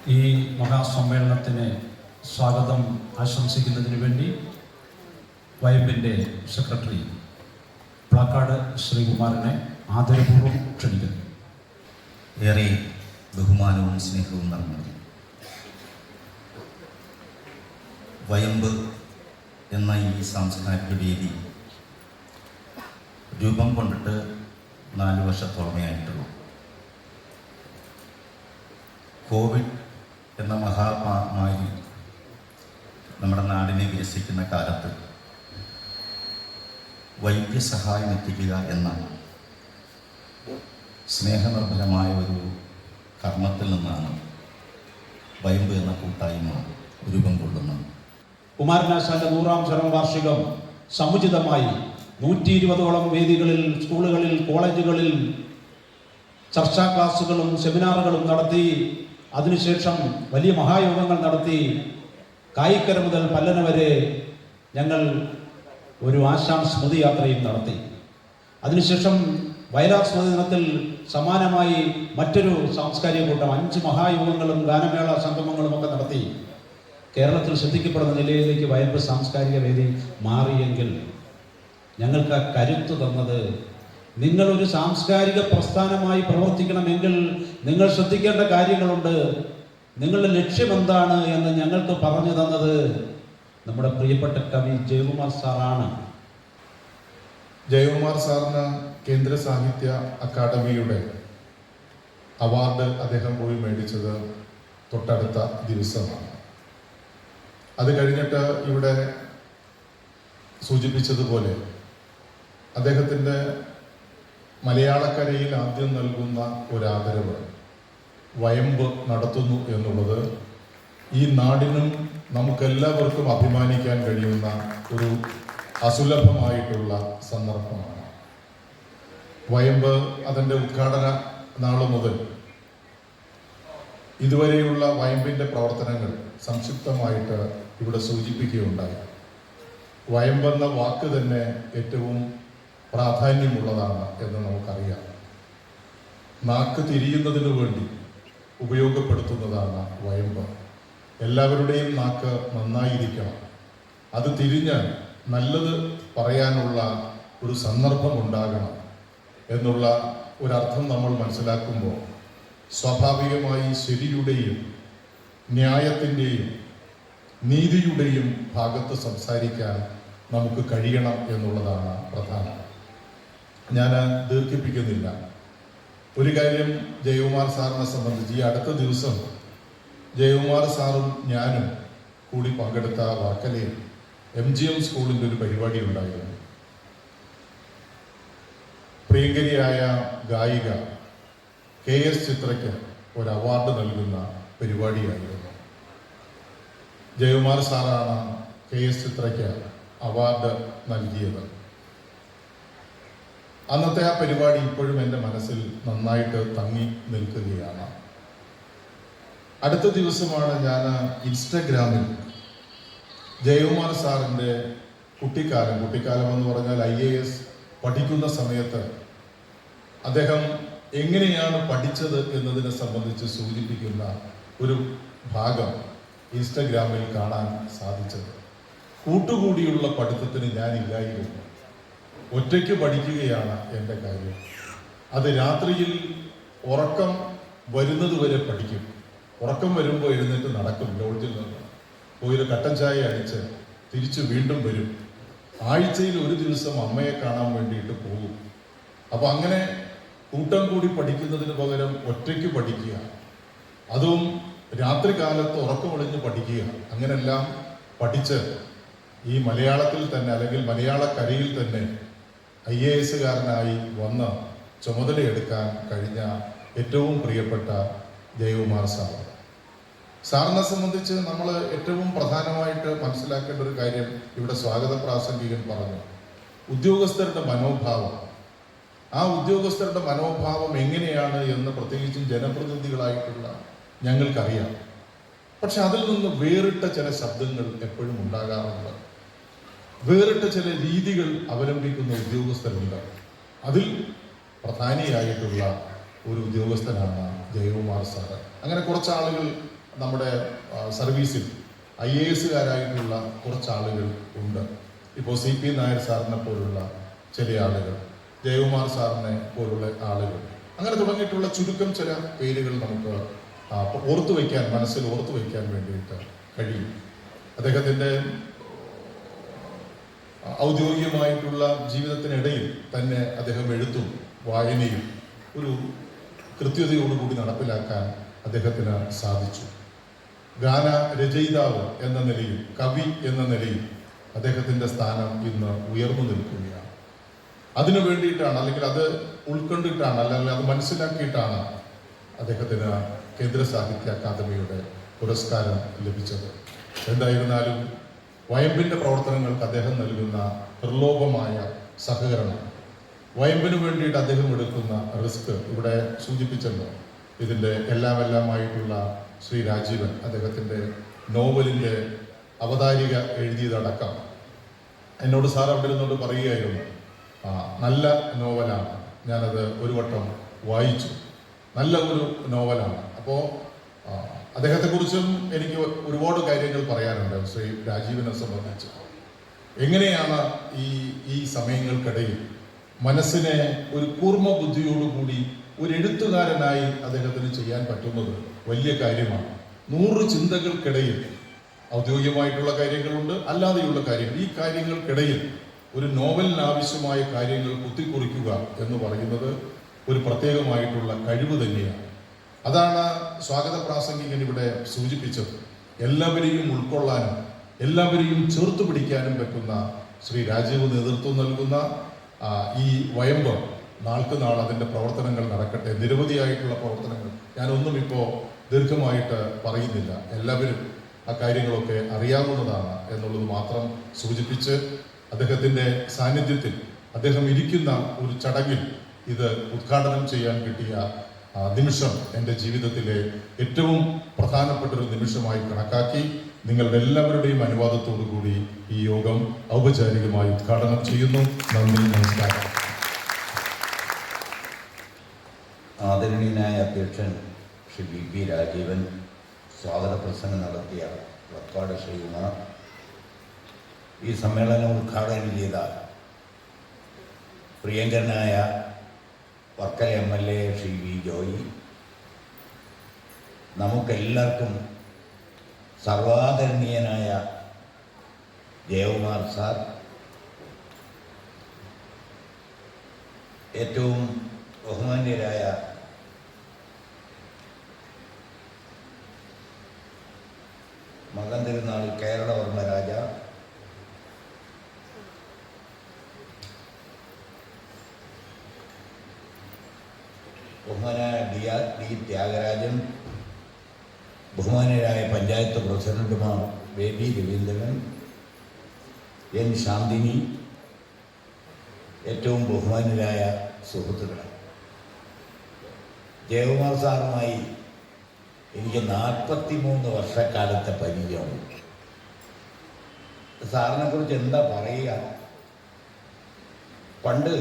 ഈ മഹാസമ്മേളനത്തിന് സ്വാഗതം ആശംസിക്കുന്നതിന് വേണ്ടി വൈബിൻ്റെ സെക്രട്ടറി പ്ലാക്കാട് ശ്രീകുമാരനെ ആദരപൂർവ്വം ക്ഷണിക്കുന്നു. ഏറെ ബഹുമാനവും സ്നേഹവും നിറഞ്ഞു. വയമ്പ് എന്ന ഈ സാംസ്കാരിക വേദി രൂപം കൊണ്ടിട്ട് 4 വർഷത്തോളമേ ആയിട്ടുള്ളൂ. കോവിഡ് എന്ന മഹാമാരി നമ്മുടെ നാടിനെ വികസിക്കുന്ന കാലത്ത് വൈദ്യസഹായം എത്തിക്കുക എന്ന സ്നേഹനിർഭരമായ ഒരു കർമ്മത്തിൽ നിന്നാണ് വയമ്പ് എന്ന കൂട്ടായ്മ രൂപം കൊള്ളുന്നത്. കുമാരനാശാന്റെ 100ാം ചരമവാർഷികം സമുചിതമായി 120ഓളം വേദികളിൽ, സ്കൂളുകളിൽ, കോളേജുകളിൽ ചർച്ചാ ക്ലാസുകളും സെമിനാറുകളും നടത്തി, അതിനുശേഷം വലിയ മഹായോഗങ്ങൾ നടത്തി, കായിക്കര മുതൽ പല്ലന വരെ ഞങ്ങൾ ഒരു ആശാൻ സ്മൃതി യാത്രയും നടത്തി. അതിനുശേഷം വയലാർ സ്മൃതി ദിനത്തിൽ സമാനമായി മറ്റൊരു സാംസ്കാരിക കൂട്ടം 5 മഹായോഗങ്ങളും ഗാനമേള സംഗമങ്ങളും ഒക്കെ നടത്തി. കേരളത്തിൽ ശ്രദ്ധിക്കപ്പെടുന്ന നിലയിലേക്ക് വയമ്പ് സാംസ്കാരിക വേദി മാറിയെങ്കിൽ ഞങ്ങൾക്ക് ആ കരുത്ത് തന്നത്, നിങ്ങളൊരു സാംസ്കാരിക പ്രസ്ഥാനമായി പ്രവർത്തിക്കണമെങ്കിൽ നിങ്ങൾ ശ്രദ്ധിക്കേണ്ട കാര്യങ്ങളുണ്ട്, നിങ്ങളുടെ ലക്ഷ്യം എന്താണ് എന്ന് ഞങ്ങൾക്ക് പറഞ്ഞു തന്നത് നമ്മുടെ പ്രിയപ്പെട്ട കവി ജയകുമാർ സാറാണ്. ജയകുമാർ സാറിന് കേന്ദ്ര സാഹിത്യ അക്കാദമിയുടെ അവാർഡ് അദ്ദേഹം പോയി മേടിച്ചത് തൊട്ടടുത്ത ദിവസമാണ്. അത് കഴിഞ്ഞിട്ട് ഇവിടെ സൂചിപ്പിച്ചതുപോലെ അദ്ദേഹത്തിൻ്റെ മലയാളക്കരയിൽ ആദ്യം നൽകുന്ന ഒരാദരവ് വയമ്പ് നടത്തുന്നു എന്നുള്ളത് ഈ നാടിനും നമുക്കെല്ലാവർക്കും അഭിമാനിക്കാൻ കഴിയുന്ന ഒരു അസുലഭമായിട്ടുള്ള സന്ദർഭമാണ്. വയമ്പ് അതിൻ്റെ ഉദ്ഘാടന നാൾ മുതൽ ഇതുവരെയുള്ള വയമ്പിൻ്റെ പ്രവർത്തനങ്ങൾ സംക്ഷിപ്തമായിട്ട് ഇവിടെ സൂചിപ്പിക്കുകയുണ്ടായി. വയമ്പെന്ന വാക്ക് തന്നെ ഏറ്റവും പ്രാധാന്യമുള്ളതാണ് എന്ന് നമുക്കറിയാം. നാക്ക് തിരിയുന്നതിനു വേണ്ടി ഉപയോഗപ്പെടുത്തുന്നതാണ് വയമ്പ്. എല്ലാവരുടെയും നാക്ക് നന്നായിരിക്കണം. അത് തിരിഞ്ഞ് നല്ലത് പറയാനുള്ള ഒരു സന്ദർഭം ഉണ്ടാകണം എന്നുള്ള ഒരർത്ഥം നമ്മൾ മനസ്സിലാക്കുമ്പോൾ സ്വാഭാവികമായി ശരിയുടെയും ന്യായത്തിൻ്റെയും നീതിയുടെയും ഭാഗത്ത് സംസാരിക്കാൻ നമുക്ക് കഴിയണം എന്നുള്ളതാണ് പ്രധാനം. ഞാൻ ദീർഘിപ്പിക്കുന്നില്ല. ഒരു കാര്യം ജയകുമാർ സാറിനെ സംബന്ധിച്ച്, ഈ അടുത്ത ദിവസം ജയകുമാർ സാറും ഞാനും കൂടി പങ്കെടുത്ത വർക്കലയിൽ MGM സ്കൂളിൻ്റെ ഒരു പരിപാടി ഉണ്ടായിരുന്നു. പ്രിയങ്കരിയായ ഗായിക KS ചിത്രയ്ക്ക് ഒരു അവാർഡ് നൽകുന്ന പരിപാടിയായിരുന്നു. ജയകുമാർ സാറാണ് KS ചിത്രയ്ക്ക് അവാർഡ് നൽകിയത്. അന്നത്തെ ആ പരിപാടി ഇപ്പോഴും എൻ്റെ മനസ്സിൽ നന്നായിട്ട് തങ്ങി നിൽക്കുകയാണ്. അടുത്ത ദിവസമാണ് ഞാൻ ഇൻസ്റ്റഗ്രാമിൽ ജയകുമാർ സാറിൻ്റെ കുട്ടിക്കാലം എന്ന് പറഞ്ഞാൽ IAS പഠിക്കുന്ന സമയത്ത് അദ്ദേഹം എങ്ങനെയാണ് പഠിച്ചത് എന്നതിനെ സംബന്ധിച്ച് സൂചിപ്പിക്കുന്ന ഒരു ഭാഗം ഇൻസ്റ്റഗ്രാമിൽ കാണാൻ സാധിച്ചത്. കൂട്ടുകൂടിയുള്ള പഠിത്തത്തിന് ഞാനില്ലായിരുന്നു, ഒറ്റയ്ക്ക് പഠിക്കുകയാണ് എൻ്റെ കാര്യം. അത് രാത്രിയിൽ ഉറക്കം വരുന്നത് വരെ പഠിക്കും. ഉറക്കം വരുമ്പോൾ എഴുന്നേറ്റ് നടക്കും, ലോഡ്ജിൽ നിന്ന് പോയി കട്ടൻ ചായ അടിച്ച് തിരിച്ച് വീണ്ടും വരും. ആഴ്ചയിൽ ഒരു ദിവസം അമ്മയെ കാണാൻ വേണ്ടിയിട്ട് പോകും. അപ്പോൾ അങ്ങനെ കൂട്ടം കൂടി പഠിക്കുന്നതിന് പകരം ഒറ്റയ്ക്ക് പഠിക്കുക, അതും രാത്രി കാലത്ത് ഉറക്കമൊളിഞ്ഞ് പഠിക്കുക, അങ്ങനെല്ലാം പഠിച്ച് ഈ മലയാളത്തിൽ തന്നെ അല്ലെങ്കിൽ മലയാളക്കരയിൽ തന്നെ IAS-കാരനായി വന്ന് ചുമതലയെടുക്കാൻ കഴിഞ്ഞ ഏറ്റവും പ്രിയപ്പെട്ട ജയകുമാർ സാറിനെ സംബന്ധിച്ച് നമ്മൾ ഏറ്റവും പ്രധാനമായിട്ട് മനസ്സിലാക്കേണ്ട ഒരു കാര്യം ഇവിടെ സ്വാഗത പ്രാസംഗികൻ പറഞ്ഞു, ഉദ്യോഗസ്ഥരുടെ മനോഭാവം. ആ ഉദ്യോഗസ്ഥരുടെ മനോഭാവം എങ്ങനെയാണ് എന്ന് പ്രത്യേകിച്ചും ജനപ്രതിനിധികളായിട്ടുള്ള ഞങ്ങൾക്കറിയാം. പക്ഷെ അതിൽ നിന്ന് വേറിട്ട ചില ശബ്ദങ്ങൾ എപ്പോഴും ഉണ്ടാകാറുണ്ട്, വേറിട്ട ചില രീതികൾ അവലംബിക്കുന്ന ഉദ്യോഗസ്ഥരുണ്ട്. അതിൽ പ്രധാനിയായിട്ടുള്ള ഒരു ഉദ്യോഗസ്ഥനാണ് ജയകുമാർ സാറ്. അങ്ങനെ കുറച്ച് ആളുകൾ നമ്മുടെ സർവീസിൽ IAS-കാരായിട്ടുള്ള കുറച്ച് ആളുകൾ ഉണ്ട്. ഇപ്പോൾ CP നായർ സാറിനെ പോലുള്ള ചില ആളുകൾ, ജയകുമാർ സാറിനെ പോലുള്ള ആളുകൾ, അങ്ങനെ തുടങ്ങിയിട്ടുള്ള ചുരുക്കം ചില പേരുകൾ നമുക്ക് മനസ്സിൽ ഓർത്തു വയ്ക്കാൻ വേണ്ടിയിട്ട് കഴിയും. അദ്ദേഹത്തിൻ്റെ ഔദ്യോഗികമായിട്ടുള്ള ജീവിതത്തിനിടയിൽ തന്നെ അദ്ദേഹം എഴുത്തും വായനയും ഒരു കൃത്യതയോടുകൂടി നടപ്പിലാക്കാൻ അദ്ദേഹത്തിന് സാധിച്ചു. ഗാന രചയിതാവ് എന്ന നിലയിൽ, കവി എന്ന നിലയിൽ അദ്ദേഹത്തിൻ്റെ സ്ഥാനം ഇന്ന് ഉയർന്നു നിൽക്കുകയാണ്. അതിനു വേണ്ടിയിട്ടാണ്, അല്ലെങ്കിൽ അത് ഉൾക്കൊണ്ടിട്ടാണ്, അല്ലെങ്കിൽ അത് മനസ്സിലാക്കിയിട്ടാണ് അദ്ദേഹത്തിന് കേന്ദ്ര സാഹിത്യ അക്കാദമിയുടെ പുരസ്കാരം ലഭിച്ചത്. എന്തായിരുന്നാലും വയമ്പിൻ്റെ പ്രവർത്തനങ്ങൾക്ക് അദ്ദേഹം നൽകുന്ന നിർലോഭമായ സഹകരണം, വയമ്പിന് വേണ്ടിയിട്ട് അദ്ദേഹം എടുക്കുന്ന റിസ്ക് ഇവിടെ സൂചിപ്പിച്ചല്ലോ. ഇതിൻ്റെ എല്ലാമായിട്ടുള്ള ശ്രീ രാജീവൻ അദ്ദേഹത്തിൻ്റെ നോവലിൻ്റെ അവതാരിക എഴുതിയതടക്കം എന്നോട് സാർ അവിടെ ഇരുന്നോട് പറയുകയായിരുന്നു, നല്ല നോവലാണ്, ഞാനത് ഒരു വട്ടം വായിച്ചു, നല്ല ഒരു നോവലാണ്. അപ്പോൾ അദ്ദേഹത്തെക്കുറിച്ചും എനിക്ക് ഒരുപാട് കാര്യങ്ങൾ പറയാനുണ്ട്. ശ്രീ രാജീവനെ സംബന്ധിച്ച് എങ്ങനെയാണ് ഈ സമയങ്ങൾക്കിടയിൽ മനസ്സിനെ ഒരു കൂർമ്മ ബുദ്ധിയോടുകൂടി ഒരു എഴുത്തുകാരനായി അദ്ദേഹത്തിന് ചെയ്യാൻ പറ്റുന്നത് വലിയ കാര്യമാണ്. 100 ചിന്തകൾക്കിടയിൽ ഔദ്യോഗികമായിട്ടുള്ള കാര്യങ്ങളുണ്ട്, അല്ലാതെയുള്ള കാര്യങ്ങൾ. ഈ കാര്യങ്ങൾക്കിടയിൽ ഒരു നോവലിന് ആവശ്യമായ കാര്യങ്ങൾ കുത്തിക്കുറിക്കുക എന്ന് പറയുന്നത് ഒരു പ്രത്യേകമായിട്ടുള്ള കഴിവ് തന്നെയാണ്. അതാണ് സ്വാഗത പ്രാസംഗികൻ ഇവിടെ സൂചിപ്പിച്ചത്. എല്ലാവരെയും ഉൾക്കൊള്ളാനും എല്ലാവരെയും ചേർത്ത് പിടിക്കാനും പറ്റുന്ന ശ്രീ രാജീവ് നേതൃത്വം നൽകുന്ന ഈ വയമ്പ് നാൾക്ക് നാൾ അതിൻ്റെ പ്രവർത്തനങ്ങൾ നടക്കട്ടെ. നിരവധിയായിട്ടുള്ള പ്രവർത്തനങ്ങൾ, ഞാനൊന്നും ഇപ്പോൾ ദീർഘമായിട്ട് പറയുന്നില്ല, എല്ലാവരും ആ കാര്യങ്ങളൊക്കെ അറിയാവുന്നതാണ് എന്നുള്ളത് മാത്രം സൂചിപ്പിച്ച് അദ്ദേഹത്തിൻ്റെ സാന്നിധ്യത്തിൽ അദ്ദേഹം ഇരിക്കുന്ന ഒരു ചടങ്ങിൽ ഇത് ഉദ്ഘാടനം ചെയ്യാൻ കിട്ടിയ നിമിഷം എൻ്റെ ജീവിതത്തിലെ ഏറ്റവും പ്രധാനപ്പെട്ടൊരു നിമിഷമായി കണക്കാക്കി നിങ്ങളുടെ എല്ലാവരുടെയും അനുവാദത്തോടു കൂടി ഈ യോഗം ഔപചാരികമായി ഉദ്ഘാടനം ചെയ്യുന്നു. നന്ദി, നമസ്കാരം. ആദരണീയനായ അധ്യക്ഷൻ ശ്രീ VP രാജീവൻ സ്വാഗത പ്രസംഗം നടത്തിയ വക്കാട് ശ്രീകുമാർ, ഈ സമ്മേളനം ഉദ്ഘാടനം ചെയ്ത പ്രിയങ്കരനായ വർക്കല MLA ശ്രീ V ജോയി, നമുക്കെല്ലാവർക്കും സർവാദരണീയനായ ജയകുമാർ സാർ, ഏറ്റവും ബഹുമാന്യരായ മകൻ തിരുനാൾ കേരളവർമ്മ രാജ, ബഹുമാനായ D ത്യാഗരാജൻ, ബഹുമാനരായ പഞ്ചായത്ത് പ്രസിഡന്റുമാർ ബേബി രവീന്ദ്രൻ, എൻ ശാന്തിനി, ഏറ്റവും ബഹുമാന്യരായ സുഹൃത്തുക്കളെ, ജയകുമാർ സാറുമായി എനിക്ക് 43 വർഷക്കാലത്തെ പരിചയമുണ്ട്. സാറിനെ കുറിച്ച് എന്താ പറയുക? പണ്ട്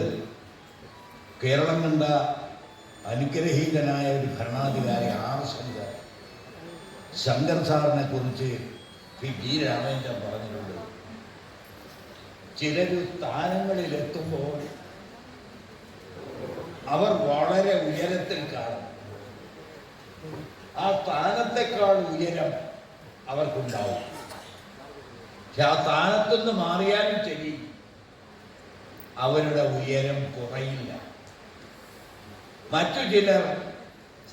കേരളം കണ്ട അനുഗ്രഹീതനായ ഒരു ഭരണാധികാരി ആർ ശങ്കർ സാറിനെ കുറിച്ച് ജി രാമേന്ദ്രൻ പറഞ്ഞിട്ടുണ്ട്. ചിലര് സ്ഥാനങ്ങളിലെത്തുമ്പോൾ അവർ വളരെ ഉയരത്തിൽ കാണും. ആ സ്ഥാനത്തെക്കാൾ ഉയരം അവർക്കുണ്ടാവും. പക്ഷെ ആ സ്ഥാനത്തുനിന്ന് മാറിയാലും ശരി, അവരുടെ ഉയരം കുറയില്ല. മറ്റു ചിലർ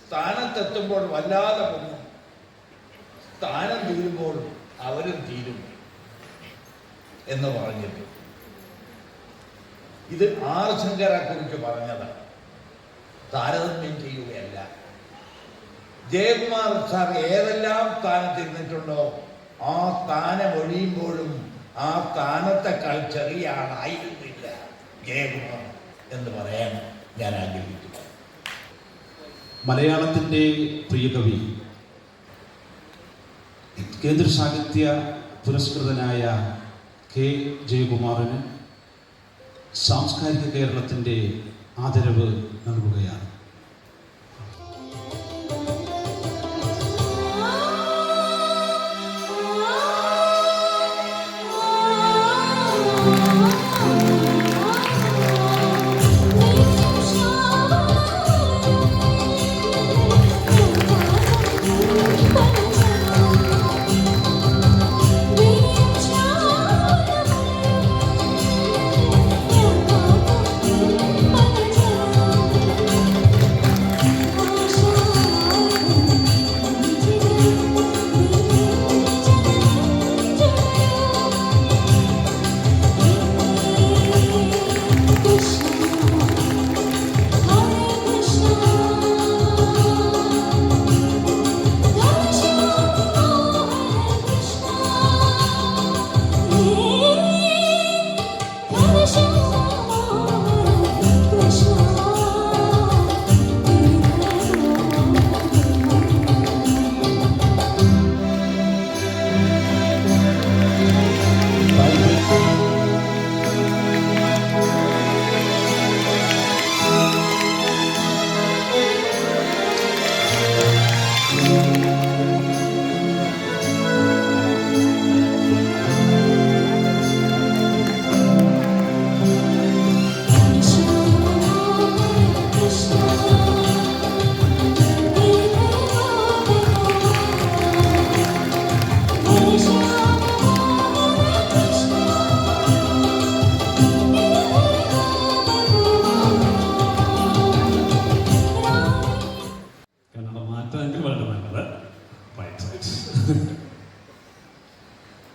സ്ഥാനത്തെത്തുമ്പോൾ വല്ലാതെ പൊങ്ങും, സ്ഥാനം തീരുമ്പോൾ അവരും തീരും എന്ന് പറഞ്ഞിട്ട്. ഇത് ആർ ശങ്കരെ കുറിച്ച് പറഞ്ഞതാണ്, താരതമ്യം ചെയ്യുകയല്ല. ജയകുമാർ സാർ ഏതെല്ലാം സ്ഥാനത്തിരുന്നിട്ടുണ്ടോ ആ സ്ഥാനം ഒഴിയുമ്പോഴും ആ സ്ഥാനത്തെക്കാൾ ചെറിയ ആളായിരുന്നില്ല ജയകുമാർ എന്ന് പറയാൻ ഞാൻ ആഗ്രഹിക്കുന്നു. മലയാളത്തിൻ്റെ പ്രിയ കവി, കേന്ദ്ര സാഹിത്യ പുരസ്കൃതനായ കെ ജയകുമാറിന് സാംസ്കാരിക കേരളത്തിൻ്റെ ആദരവ് നൽകുകയാണ്.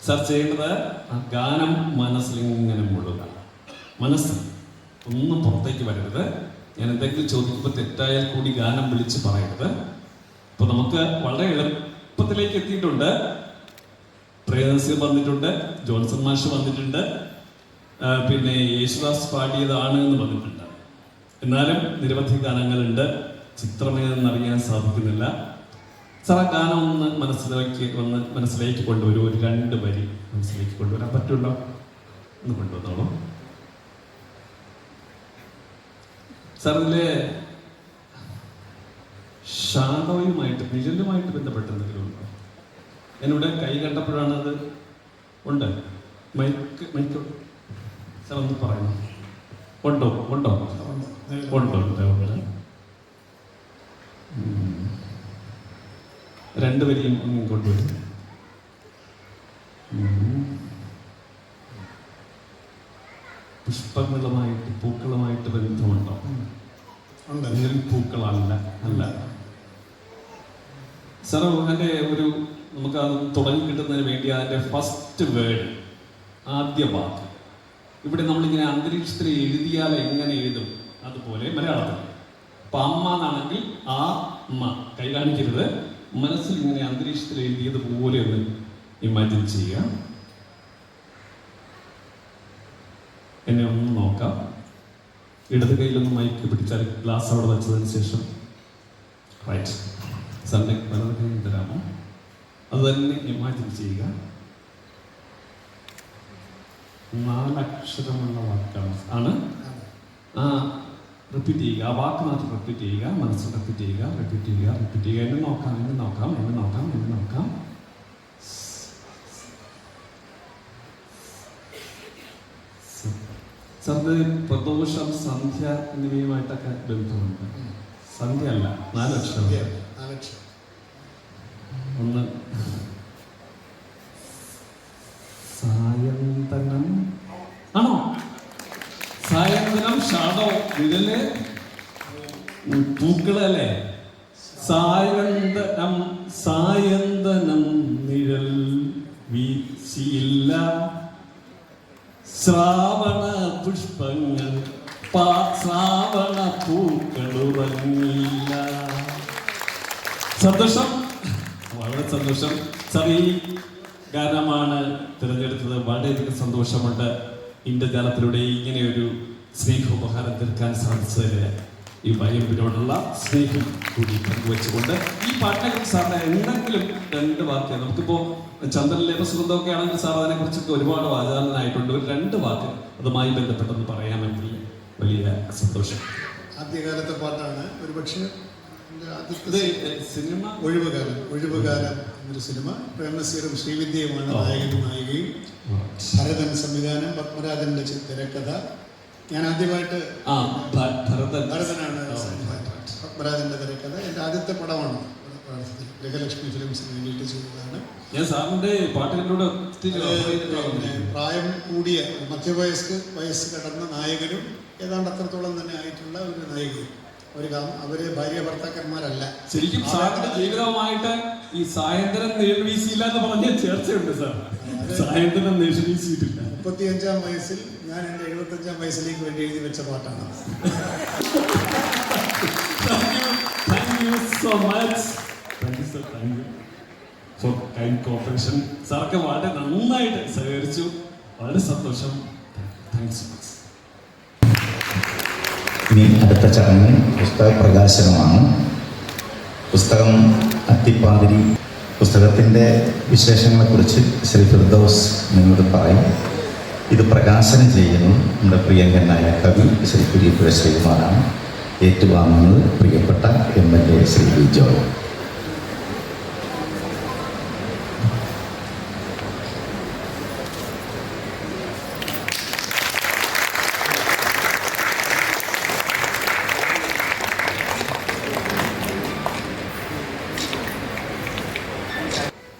സർ ചെയ്യേണ്ടത് ആ ഗാനം മനസ്സിലിങ്ങനെ മുഴുക, മനസ്സിൽ ഒന്നും പുറത്തേക്ക് വരരുത്. ഞാൻ എന്തെങ്കിലും ചോദിക്കുമ്പോൾ തെറ്റായാൽ കൂടി ഗാനം വിളിച്ച് പറയരുത്. ഇപ്പൊ നമുക്ക് വളരെ എളുപ്പത്തിലേക്ക് എത്തിയിട്ടുണ്ട്. പ്രേംനസീർ വന്നിട്ടുണ്ട്, ജോൺസൺ മാഷ് വന്നിട്ടുണ്ട്, പിന്നെ യേശുദാസ് പാടിയതാണ് എന്ന് വന്നിട്ടുണ്ട്. എന്നാലും നിരവധി ഗാനങ്ങളുണ്ട്, ചിത്രമേതെന്നറിയാൻ സാധിക്കുന്നില്ല. സാർ ആ ഗാനം ഒന്ന് മനസ്സിലേക്ക് കൊണ്ടുവരും. ഒരു 2 വരി മനസ്സിലേക്ക് കൊണ്ടുവരാൻ പറ്റുമല്ലോ? ഒന്ന് കൊണ്ടുവന്നോളൂ സാർ. ഇതിലെ ഷാഡോയുമായിട്ട് നിഴലുമായിട്ട് ബന്ധപ്പെട്ട എന്തെങ്കിലും ഉണ്ടോ? എന്നിവിടെ കൈ കണ്ടപ്പോഴാണ് അത് ഉണ്ട്. മൈക്ക് സാർ ഒന്ന് പറയുന്നു. ഉണ്ടോ? ഉണ്ടോ? ഉണ്ടോ? ഉണ്ട്. 2 വരിയും ഒന്നും കൊണ്ടുവരും. പുഷ്പങ്ങളുമായിട്ട് പൂക്കളുമായിട്ട് ബന്ധമുണ്ടോ? പൂക്കളല്ല, അല്ല സാർ. അതിൻ്റെ നമുക്ക് അത് തുടങ്ങി കിട്ടുന്നതിന് വേണ്ടി അതിൻ്റെ ഫസ്റ്റ് വേർഡ്, ആദ്യ വാക്ക്, ഇവിടെ നമ്മളിങ്ങനെ അന്തരീക്ഷത്തിൽ എഴുതിയാൽ എങ്ങനെ എഴുതും അതുപോലെ മലയാളത്തിൽ. അപ്പൊ അമ്മ എന്നാണെങ്കിൽ ആ അമ്മ, കൈ കാണിക്കരുത്, മനസ്സിൽ ഇങ്ങനെ അന്തരീക്ഷത്തിൽ എഴുതിയതുപോലെ ഒന്ന് ഇമാജിൻ ചെയ്യുക. എന്നെ ഒന്ന് നോക്കാം. ഇടത് കയ്യിലൊന്ന് മൈക്ക് പിടിച്ചാൽ ഗ്ലാസ് അവിടെ വെച്ചതിന് ശേഷം റൈറ്റ് സാറിൻ്റെ വലത് കൈ തരാമോ? അത് തന്നെ ഇമാജിൻ ചെയ്യുക. 4 അക്ഷരമുള്ള വാക്കാണ് ആണ്. റിപ്പീറ്റ് ചെയ്യുക. ആ വാക്ക് മാത്രം റിപ്പീറ്റ് ചെയ്യുക. മനസ്സിൽ റിപ്പീറ്റ് ചെയ്യുക. റിപ്പീറ്റ് ചെയ്യുക. റിപ്പീറ്റ് ചെയ്യുക. എന്നെ നോക്കാം, എന്നെ നോക്കാം, എന്നെ നോക്കാം, എന്നെ നോക്കാം. സാറിന് പ്രദോഷം, സന്ധ്യ എന്നിവയുമായിട്ടൊക്കെ ബന്ധമുണ്ട്. സന്ധ്യ അല്ല, 4 അക്ഷരം. ഒന്ന് സായന്തനം ആണോ? സായന്തനം, ഷാഡോ, നിഴല്, പൂക്കളല്ലേ? സായന്തനം, സായന്തനം നിഴൽ വീശിയില്ല, ശ്രാവണ പുഷ്പങ്ങൾ ശ്രാവണ പൂക്കളുറങ്ങില്ല. സന്തോഷം, വളരെ സന്തോഷം. സാർ ഈ ഗാനമാണ് തിരഞ്ഞെടുത്തത്. വളരെയധികം സന്തോഷമുണ്ട്. ഇന്ദ്രജാലത്തിലൂടെ ഇങ്ങനെയൊരു സ്നേഹോപഹാരം തീർക്കാൻ സാധിച്ചതിന് ഈ വയമ്പിനോടുള്ള സ്നേഹം കൂടി പങ്കുവെച്ചുകൊണ്ട് ഈ പാട്ടിനെ സാറിന് എന്തെങ്കിലും 2 വാക്ക്, നമുക്കിപ്പോൾ ചന്ദ്രനിലെ സുഗന്ധമൊക്കെ ആണെങ്കിൽ സാർ അതിനെക്കുറിച്ചൊക്കെ ഒരുപാട് വാചാലനായിട്ടുണ്ട്. ഒരു 2 വാക്ക് അതുമായി ബന്ധപ്പെട്ടെന്ന് പറയാമെങ്കിൽ വലിയ സന്തോഷം. ആദ്യകാലത്തെ പാട്ടാണ്. ഒരു പക്ഷേ സിനിമ ഒഴിവുകാലം എന്നൊരു സിനിമ. പ്രേംനസീറും ശ്രീവിദ്യയുമാണ് നായകനും നായികയും. ഭരതൻ സംവിധാനം, പത്മരാജന്റെ തിരക്കഥ. ഞാൻ ആദ്യമായിട്ട് ഭരതനാണ് പത്മരാജന്റെ തിരക്കഥ. എൻ്റെ ആദ്യത്തെ പടമാണ്. ഗൃഹലക്ഷ്മി ഫിലിംസിന് വേണ്ടിയിട്ട് ചെയ്തതാണ്. ഞാൻ സാറിന്റെ പാട്ടുകളിലൂടെ പ്രായം കൂടിയ വയസ്സ് കടന്ന നായകനും ഏതാണ്ട് അത്രത്തോളം തന്നെ ആയിട്ടുള്ള ഒരു നായികയും. അവര് ഭാര്യ ഭർത്താക്കന്മാരല്ല. ശരിക്കും സാറിന്റെ ജീവിതവുമായിട്ട് ഈ സായന്തനം വീശിയില്ല എന്ന് പറഞ്ഞ ചേർച്ചയുണ്ട് സാർ. സായന്തനം വീശിയിട്ടില്ല. 35-ാം വയസ്സിൽ ഞാൻ എൻ്റെ 75-ാം വയസ്സിലേക്ക് വേണ്ടി എഴുതി വെച്ച പാട്ടാണ്. Thank you so much. Thank you sir. Thank you for kind cooperation. സാറൊക്കെ വളരെ നന്നായിട്ട് സഹകരിച്ചു. വളരെ സന്തോഷം. Thanks so much. ഇനി അടുത്ത ചടങ്ങ് പുസ്തക പ്രകാശനമാണ്. പുസ്തകം അത്തിപ്പാതിരി. പുസ്തകത്തിൻ്റെ വിശേഷങ്ങളെക്കുറിച്ച് ശ്രീ ഫിർദൗസ് നിങ്ങളോട് പറയും. ഇത് പ്രകാശനം ചെയ്യുന്നത് നമ്മുടെ പ്രിയങ്കരനായ കവി ശ്രീ കുര്യപ്പുഴ ശ്രീകുമാറാണ്. ഏറ്റുവാങ്ങുന്നത് പ്രിയപ്പെട്ട MLA Shri V Joy.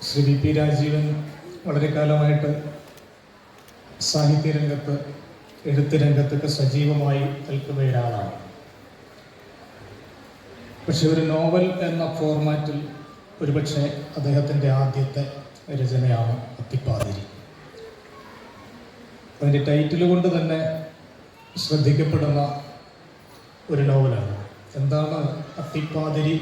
Shri V P Rajeevan വളരെ കാലമായിട്ട് സാഹിത്യരംഗത്ത്, എഴുത്ത് രംഗത്തൊക്കെ സജീവമായി നിൽക്കുന്ന ഒരാളാണ്. പക്ഷെ ഒരു നോവൽ എന്ന ഫോർമാറ്റിൽ ഒരുപക്ഷെ അദ്ദേഹത്തിൻ്റെ ആദ്യത്തെ രചനയാണ് അത്തിപ്പാതിരി. അതിൻ്റെ ടൈറ്റിൽ കൊണ്ട് തന്നെ ശ്രദ്ധിക്കപ്പെടുന്ന ഒരു നോവലാണ്. എന്താണ് അത്തിപ്പാതിരി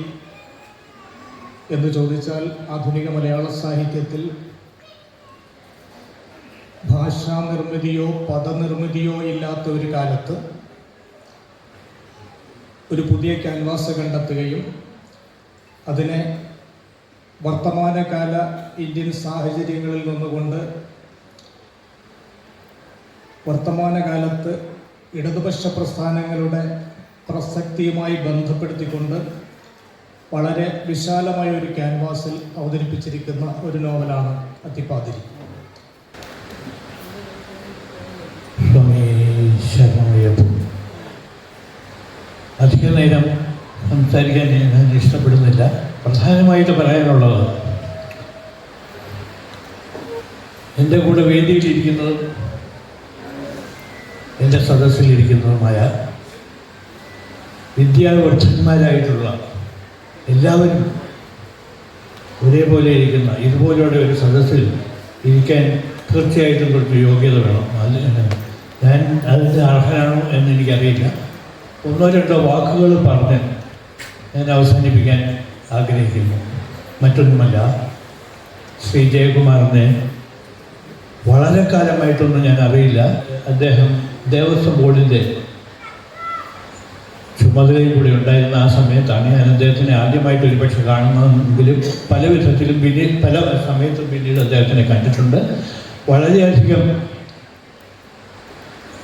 എന്ന് ചോദിച്ചാൽ, ആധുനിക മലയാള സാഹിത്യത്തിൽ ഭാഷാ നിർമ്മിതിയോ പദനിർമ്മിതിയോ ഇല്ലാത്ത ഒരു കാലത്ത് ഒരു പുതിയ ക്യാൻവാസ് കണ്ടെത്തുകയും അതിനെ വർത്തമാനകാല ഇന്ത്യൻ സാഹചര്യങ്ങളിൽ നിന്നുകൊണ്ട് വർത്തമാനകാലത്ത് ഇടതുപക്ഷ പ്രസ്ഥാനങ്ങളുടെ പ്രസക്തിയുമായി ബന്ധപ്പെടുത്തിക്കൊണ്ട് വളരെ വിശാലമായ ഒരു ക്യാൻവാസിൽ അവതരിപ്പിച്ചിരിക്കുന്ന ഒരു നോവലാണ് അത്തിപ്പാതിരി. അധിക നേരം സംസാരിക്കാൻ ഞാൻ ഇഷ്ടപ്പെടുന്നില്ല. പ്രധാനമായിട്ട് പറയാനുള്ളത്, എൻ്റെ കൂടെ വേദിയിലിരിക്കുന്നതും എൻ്റെ സദസ്സിലിരിക്കുന്നതുമായ വിദ്യാവർദ്ധന്മാരായിട്ടുള്ള എല്ലാവരും ഒരേപോലെ ഇരിക്കുന്ന ഇതുപോലെയുള്ള ഒരു സദസ്സിൽ ഇരിക്കാൻ തീർച്ചയായിട്ടും കുറച്ച് യോഗ്യത വേണം. ഞാൻ അതിന് അർഹനാണോ എന്ന് എനിക്കറിയില്ല. 1-2 വാക്കുകൾ പറഞ്ഞ് ഞാൻ അവസാനിപ്പിക്കാൻ ആഗ്രഹിക്കുന്നു. മറ്റൊന്നുമല്ല, ശ്രീ ജയകുമാറിനെ വളരെ കാലമായിട്ടൊന്നും ഞാൻ അറിയില്ല. അദ്ദേഹം ദേവസ്വം ബോർഡിൻ്റെ ചുമതലയും കൂടി ഉണ്ടായിരുന്ന ആ സമയത്താണ് ഞാൻ അദ്ദേഹത്തിനെ ആദ്യമായിട്ട് ഒരുപക്ഷെ കാണുന്നതെങ്കിലും പല വിധത്തിലും പല സമയത്തും പിന്നീട് അദ്ദേഹത്തിനെ കണ്ടിട്ടുണ്ട്. വളരെയധികം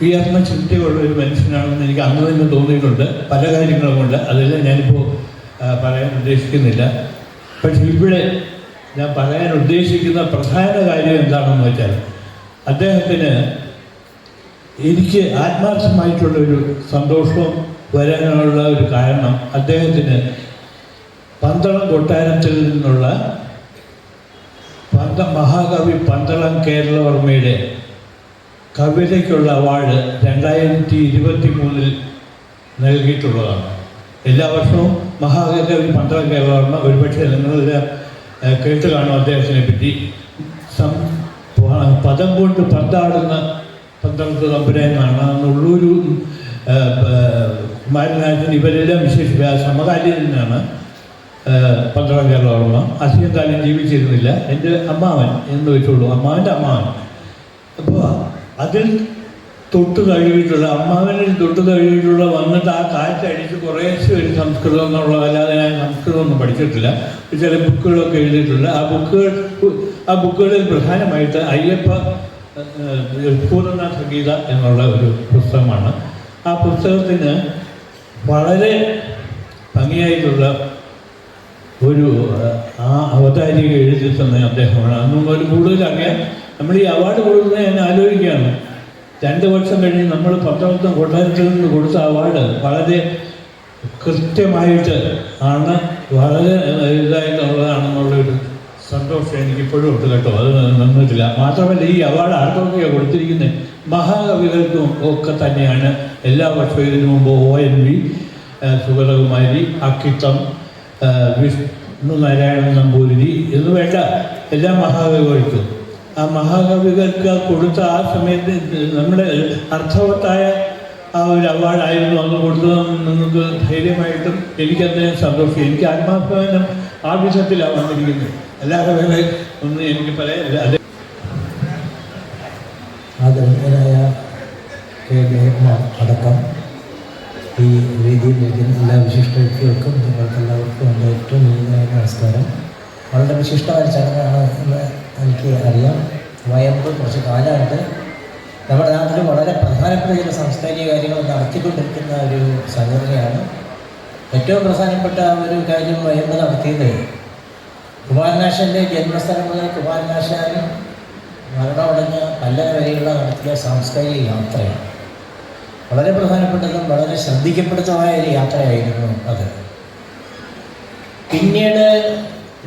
ഉയർന്ന ചിന്തയുള്ള ഒരു മനുഷ്യനാണെന്ന് എനിക്ക് അന്ന് തന്നെ തോന്നിയിട്ടുണ്ട്, പല കാര്യങ്ങളും കൊണ്ട്. അതെല്ലാം ഞാനിപ്പോൾ പറയാൻ ഉദ്ദേശിക്കുന്നില്ല. പക്ഷെ ഇവിടെ ഞാൻ പറയാൻ ഉദ്ദേശിക്കുന്ന പ്രധാന കാര്യം എന്താണെന്ന് വെച്ചാൽ, അദ്ദേഹത്തിന് എനിക്ക് ആത്മാർത്ഥമായിട്ടുള്ളൊരു സന്തോഷവും വരാനുള്ള ഒരു കാരണം, അദ്ദേഹത്തിന് പന്തളം കൊട്ടാരത്തിൽ നിന്നുള്ള മഹാകവി പന്തളം കേരളവർമ്മയുടെ കവിതയ്ക്കുള്ള അവാർഡ് 2023 നൽകിയിട്ടുള്ളതാണ്. എല്ലാ വർഷവും മഹാകവി പന്തളം കേരളവർമ്മ, ഒരുപക്ഷെ നിങ്ങളെല്ലാം കേട്ട് കാണും അദ്ദേഹത്തിനെ പറ്റി. പദം കൊണ്ട് പന്താടുന്ന പന്തളത്ത് തമ്പുരാനാണ്. അന്ന് ഉള്ളൂരും കുമാരനാഥൻ ഇവരെല്ലാം വിശേഷിക്കുക സമകാലീനാണ് പന്തളം കേരളവർമ്മ. അധികം കാലം ജീവിച്ചിരുന്നില്ല. എൻ്റെ അമ്മാവൻ എന്ന് വെച്ചോളൂ, അമ്മാവൻ്റെ അമ്മാവൻ. അപ്പോൾ അതിൽ തൊട്ട് കഴിയിട്ടുള്ള അമ്മാവനിൽ തൊട്ട് കഴിയിട്ടുള്ള വന്നിട്ട് ആ കാറ്റടിച്ച് കുറേശ്ശെ ഒരു സംസ്കൃതം എന്നുള്ള, അല്ലാതെ ഞാൻ സംസ്കൃതമൊന്നും പഠിച്ചിട്ടില്ല. ചില ബുക്കുകളൊക്കെ എഴുതിയിട്ടുണ്ട്. ആ ബുക്കുകളിൽ പ്രധാനമായിട്ട് അയ്യപ്പ പൂർണ്ണനാഥ ഗീത എന്നുള്ള ഒരു പുസ്തകമാണ്. ആ പുസ്തകത്തിന് വളരെ ഭംഗിയായിട്ടുള്ള ഒരു അവതാരിക എഴുതി തന്നെ അദ്ദേഹമാണ്. അന്നും ഒരു കൂടുതൽ അറിയാം. നമ്മൾ ഈ അവാർഡ് കൊടുക്കുന്നത് ഞാൻ ആലോചിക്കുകയാണ്. 2 വർഷം കഴിഞ്ഞ് നമ്മൾ പന്തളത്തും കൊട്ടാരത്തിൽ നിന്ന് കൊടുത്ത അവാർഡ് വളരെ കൃത്യമായിട്ട് ആണ്, വളരെ ഇതായിട്ടുള്ളതാണെന്നുള്ളൊരു സന്തോഷം എനിക്കിപ്പോഴും ഉണ്ട് കേട്ടോ. അത് നിന്നിട്ടില്ല. മാത്രമല്ല ഈ അവാർഡ് ആർക്കൊക്കെയാണ് കൊടുത്തിരിക്കുന്നത്? മഹാകവികൾക്കും ഒക്കെ തന്നെയാണ്. എല്ലാ വർഷവും ഇതിനു മുമ്പ് ONV, സുഗതകുമാരി, അക്കിത്തം, വിഷ്ണു നാരായണൻ നമ്പൂതിരി എന്ന് വേണ്ട എല്ലാ മഹാകവികൾക്കും. ആ മഹാകവികൾക്ക് കൊടുത്ത ആ സമയത്ത് നമ്മുടെ അർത്ഥവത്തായ ആ ഒരു അവാർഡായിരുന്നു അന്ന് കൊടുത്തതെന്ന് നിങ്ങൾക്ക് ധൈര്യമായിട്ടും എനിക്കതിനെ സന്തോഷം. എനിക്ക് ആത്മാഭിമാനം ആ വിധത്തിലാണ് വന്നിരിക്കുന്നത്. അല്ലാതെ വേറെ ഒന്നും എനിക്ക് പറയാനില്ല. അത് ആദരണീയനായ കെ ജയകുമാർ അടക്കം ഈ വേദിയിലിരിക്കുന്ന എല്ലാ വിശിഷ്ട വ്യക്തികൾക്കും നിങ്ങൾക്കെല്ലാവർക്കും എൻ്റെ ഏറ്റവും നീതിയായ നമസ്കാരം. വളരെ വിശിഷ്ടമായ ചടങ്ങാണ് എന്ന് എനിക്ക് അറിയാം. വയമ്പ് കുറച്ച് കാലമായിട്ട് നമ്മുടെ നാട്ടിൽ വളരെ പ്രധാനപ്പെട്ട ചില സാംസ്കാരിക കാര്യങ്ങൾ നടത്തിക്കൊണ്ടിരിക്കുന്ന ഒരു സംഘടനയാണ്. ഏറ്റവും പ്രധാനപ്പെട്ട ഒരു കാര്യം വയമ്പ് നടത്തിയത് കുമാരനാശാൻ്റെ ജന്മസ്ഥലം മുതൽ കുമാരനാശാൻ മരണമടഞ്ഞ പല്ലന വരെയുള്ള നടത്തിയ സാംസ്കാരിക യാത്രയാണ്. വളരെ പ്രധാനപ്പെട്ടതും വളരെ ശ്രദ്ധിക്കപ്പെടുന്നതുമായ ഒരു യാത്രയായിരുന്നു അത്. പിന്നീട്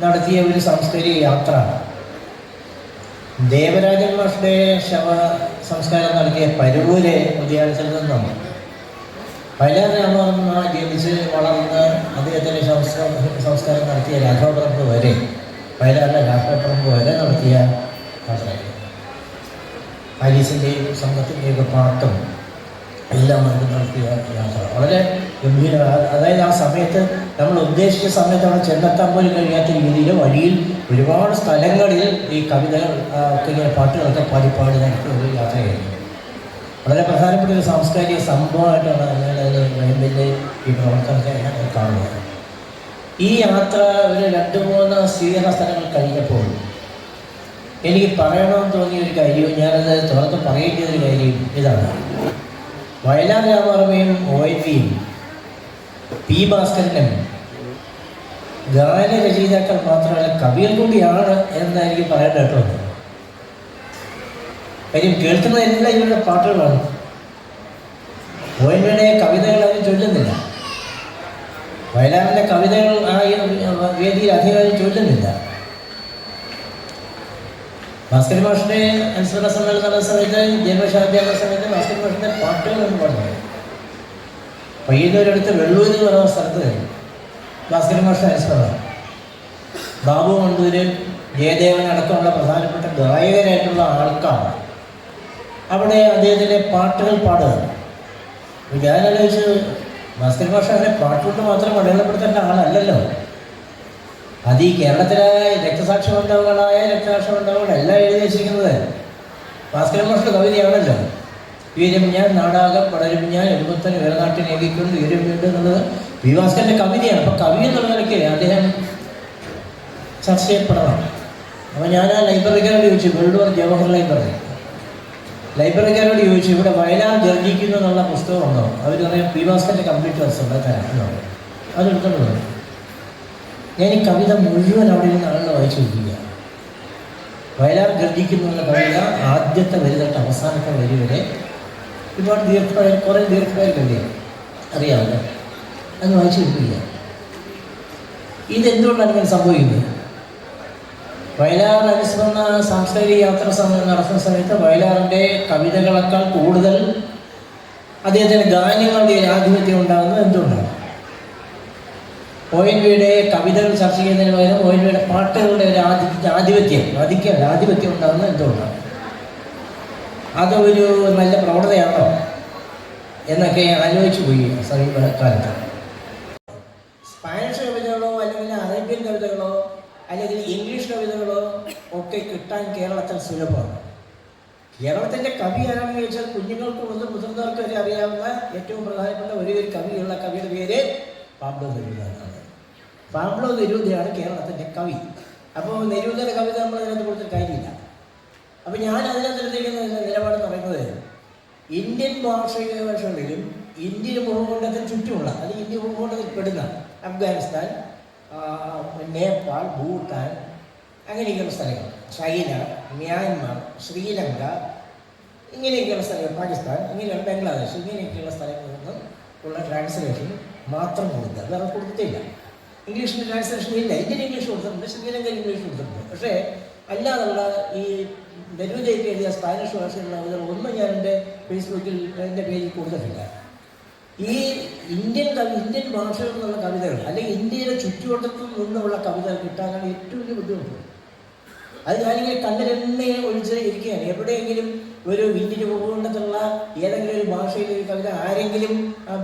നടത്തിയ ഒരു സാംസ്കാരിക യാത്ര ദേവരാജൻ മാഷുടെ ശവ സംസ്കാരം നടത്തിയ പരവൂര് ഉദ്യാനത്തിൽ നിന്നും വയലാർ രാമവർമ്മ ജനിച്ച് വളർന്ന് അദ്ദേഹത്തിൻ്റെ സംസ്കാരം നടത്തിയ രാഘവപറമ്പ് വരെ, വയലാറിലെ രാഘവപറമ്പ് വരെ നടത്തിയ യാത്രയായിരുന്നു. ആലീസിൻ്റെയും സംഘത്തിൻ്റെയൊക്കെ പാട്ടും എല്ലാം നടത്തിയ യാത്ര വളരെ ഗംഭീരമാണ്. അതായത് ആ സമയത്ത് നമ്മൾ ഉദ്ദേശിച്ച സമയത്ത് അവിടെ ചെന്നെത്താൻ പോലും കഴിയാത്ത രീതിയിൽ വഴിയിൽ ഒരുപാട് സ്ഥലങ്ങളിൽ ഈ കവിതകൾ ഒക്കെ ഇങ്ങനെ പാട്ടുകളൊക്കെ പാടി നടത്തിയ ഒരു യാത്രയായിരുന്നു. വളരെ പ്രധാനപ്പെട്ട ഒരു സാംസ്കാരിക സംഭവമായിട്ടാണ് ഞാനത് വയമ്പിൻ്റെ ഈ പ്രവർത്തനത്തെ കാണുന്നത്. ഈ യാത്ര ഒരു 2-3 സ്വീകരണ സ്ഥലങ്ങൾ കഴിഞ്ഞപ്പോൾ എനിക്ക് പറയണമെന്ന് തോന്നിയ ഒരു കാര്യവും ഞാനത് തുറന്ന് പറയേണ്ട ഒരു കാര്യം ഇതാണ്. വയലാർ രാമവർമ്മയും ONVയും P. ഭാസ്കരനും ഗാനരചയിതാക്കൾ മാത്രമല്ല കവികൾ കൂടിയാണ് എന്ന് എനിക്ക് പറയാൻ കേട്ടോ. കാര്യം കേൾക്കുന്നത് എല്ലാം ഇവരുടെ പാട്ടുകളാണ്. ONVയുടെ കവിതകൾ അവർ ചൊല്ലുന്നില്ല. വയലാറിൻ്റെ കവിതകൾ ആ വേദിയിൽ അധികം ചൊല്ലുന്നില്ല. ഭാസ്കരൻ മാഷിൻ്റെ അനുസ്മരണ സമ്മേളനം നടന്ന സമയത്ത്, ജന്മശതാബ്ദിയാകുന്ന സമയത്ത് ഭാസ്കരൻ മാഷിൻ്റെ പാട്ടുകളെന്ന് പറഞ്ഞത് പയ്യന്നൂരടുത്ത് വെള്ളൂർ എന്ന് പറയുന്ന സ്ഥലത്ത് ഭാസ്കരൻ മാഷിൻ്റെ അനുസ്മരണം. ബാബു മണ്ടൂര്, ജയദേവൻ അടക്കമുള്ള പ്രധാനപ്പെട്ട ഗായകരായിട്ടുള്ള ആൾക്കാർ അവിടെ അദ്ദേഹത്തിൻ്റെ പാട്ടുകൾ പാടുക. ഞാനാലോചിച്ച് ഭാസ്കരൻ മാഷ് അങ്ങനെ പാട്ടുകൊണ്ട് മാത്രം അടയാളപ്പെടുത്തേണ്ട ആളല്ലല്ലോ. അത് ഈ കേരളത്തിലെ രക്തസാക്ഷി ബന്ധങ്ങളായ രക്തസാക്ഷി ബന്ധങ്ങൾ എല്ലാം എഴുതി വെച്ചിരിക്കുന്നത് ഭാസ്കരൻ മാഷിൻ്റെ കവിതയാണല്ലോ. വീരം ഞാൻ നാടാകം പടരും ഞാൻ എഴുപത്തന് വേറനാട്ടിനേകിക്കൊണ്ട് വീരം വീണ്ടും എന്നുള്ളത് പി ഭാസ്കരൻ്റെ കവിതയാണ്. അപ്പോൾ കവി എന്നുള്ള നിലയ്ക്ക് അദ്ദേഹം ചർച്ച ചെയ്യപ്പെടണം. അപ്പോൾ ഞാൻ ആ ലൈബ്രറിക്കാരോട് ചോദിച്ചു, വെള്ളൂർ ജവഹർ ലൈബ്രറിക്കാരോട് ചോദിച്ചു, ഇവിടെ വയലാർ ഗർജിക്കുന്നു എന്നുള്ള പുസ്തകമുണ്ടോ? അവർ പറയാം പി ഭാസ്കരൻ്റെ കംപ്ലീറ്റ് വർഷം തരാം. അതെടുത്തോണ്ട് പറഞ്ഞു. ഞാൻ ഈ കവിത മുഴുവൻ അവിടെ നിന്ന് ആളുകൾ വായിച്ചു നോക്കുക. വയലാർ ഗർജിക്കുന്നു എന്നുള്ള കവിത ആദ്യത്തെ വരി തൊട്ട് അവസാനത്തെ വരി വരെ ഒരുപാട് കുറേ ദീർഘമായിട്ടല്ലേ അറിയാമല്ലോ, അത് വായിച്ചു നോക്കുക. ഇതെന്തുകൊണ്ടാണ് ഇങ്ങനെ സംഭവിക്കുന്നത്? വയലാർ അനുസ്മരണ സാംസ്കാരിക യാത്ര നടത്തുന്ന സമയത്ത് വയലാറിൻ്റെ കവിതകളെക്കാൾ കൂടുതൽ അദ്ദേഹത്തിൻ്റെ ഗാനങ്ങളുടെ ആധിപത്യം ഉണ്ടാകുന്നത് എന്തുകൊണ്ടാണ്? ONVയുടെ കവിതകൾ ചർച്ച ചെയ്യുന്നതിന് പകരം ONVയുടെ പാട്ടുകളുടെ ഒരു ആധിപത്യം ഉണ്ടാകുന്നത് എന്തുകൊണ്ടാണ്? അതൊരു നല്ല പ്രവണതയാണോ എന്നൊക്കെ ആലോചിച്ചു പോയി സമീപകാലത്ത്. സ്പാനിഷ് കവിതകളോ അല്ലെങ്കിൽ അറേബ്യൻ കവിതകളോ അല്ലെങ്കിൽ ഇംഗ്ലീഷ് കവിതകളോ ഒക്കെ കിട്ടാൻ കേരളത്തിൽ സുലഭമാണ്. കേരളത്തിൻ്റെ കവി ആരാണെന്ന് ചോദിച്ചാൽ കുഞ്ഞുങ്ങൾക്ക് മുതൽ മുതിർന്നവർക്ക് വരെ അറിയാവുന്ന ഏറ്റവും പ്രധാനപ്പെട്ട ഒരു കവിയുള്ള കവിയുടെ പേര് പാബ്ലോ നെരൂദയാണ്. പാബ്ലോ നെരൂദയാണ് കേരളത്തിൻ്റെ കവി. അപ്പോൾ നെരൂദയുടെ കവിത നമ്മൾ അതിനകത്ത് കൊടുത്തിട്ട് കാര്യമില്ല. അപ്പോൾ ഞാൻ അതിനകത്തിരിക്കുന്ന നിലപാടെന്ന് പറയുന്നത് ഇന്ത്യൻ ഭാഷകളിലും ഇന്ത്യൻ ഭൂഖണ്ഡത്തിന് ചുറ്റുമുള്ള അല്ലെങ്കിൽ ഇന്ത്യൻ ഭൂഖണ്ഡത്തിൽ പെടുന്ന അഫ്ഗാനിസ്ഥാൻ, നേപ്പാൾ, ഭൂട്ടാൻ അങ്ങനെയൊക്കെയുള്ള സ്ഥലങ്ങൾ, ചൈന, മ്യാൻമാർ, ശ്രീലങ്ക ഇങ്ങനെയൊക്കെയുള്ള സ്ഥലങ്ങൾ, പാകിസ്ഥാൻ ഇങ്ങനെയുള്ള ബംഗ്ലാദേശ് ഇങ്ങനെയൊക്കെയുള്ള സ്ഥലങ്ങളിൽ നിന്നും ഉള്ള ട്രാൻസ്ലേഷൻ മാത്രം കൊടുക്കുക, വേറെ കൊടുത്തിട്ടില്ല. ഇംഗ്ലീഷിൻ്റെ ട്രാൻസ്ലേഷൻ ഇല്ല. ഇന്ത്യൻ ഇംഗ്ലീഷ് കൊടുത്തിട്ടുണ്ട്, ശ്രീലങ്കൻ ഇംഗ്ലീഷ് കൊടുത്തിട്ടുണ്ട്. പക്ഷേ അല്ലാതുള്ള ഈ നെരൂദയ്ക്ക് എഴുതിയ സ്പാനിഷ് ഭാഷയിലുള്ള ഒന്നും ഞാൻ എൻ്റെ ഫേസ്ബുക്കിൽ എൻ്റെ പേജിൽ കൊടുത്തിട്ടില്ല. ഈ ഇന്ത്യൻ ഭാഷകളിൽ നിന്നുള്ള കവിതകൾ അല്ലെങ്കിൽ ഇന്ത്യയുടെ ചുറ്റുവട്ടത്തിൽ നിന്നുള്ള കവിതകൾ കിട്ടാനാണ് ഏറ്റവും വലിയ ബുദ്ധിമുട്ട്. അത് ഞാനിങ്ങനെ കണ്ണിലെണ്ണ ഒഴിച്ച് ഇരിക്കുകയാണ്. എവിടെയെങ്കിലും ഒരു ഇന്ത്യൻ ഭൂഖണ്ഡത്തിലുള്ള ഏതെങ്കിലും ഒരു ഭാഷയിൽ ഒരു കവിത ആരെങ്കിലും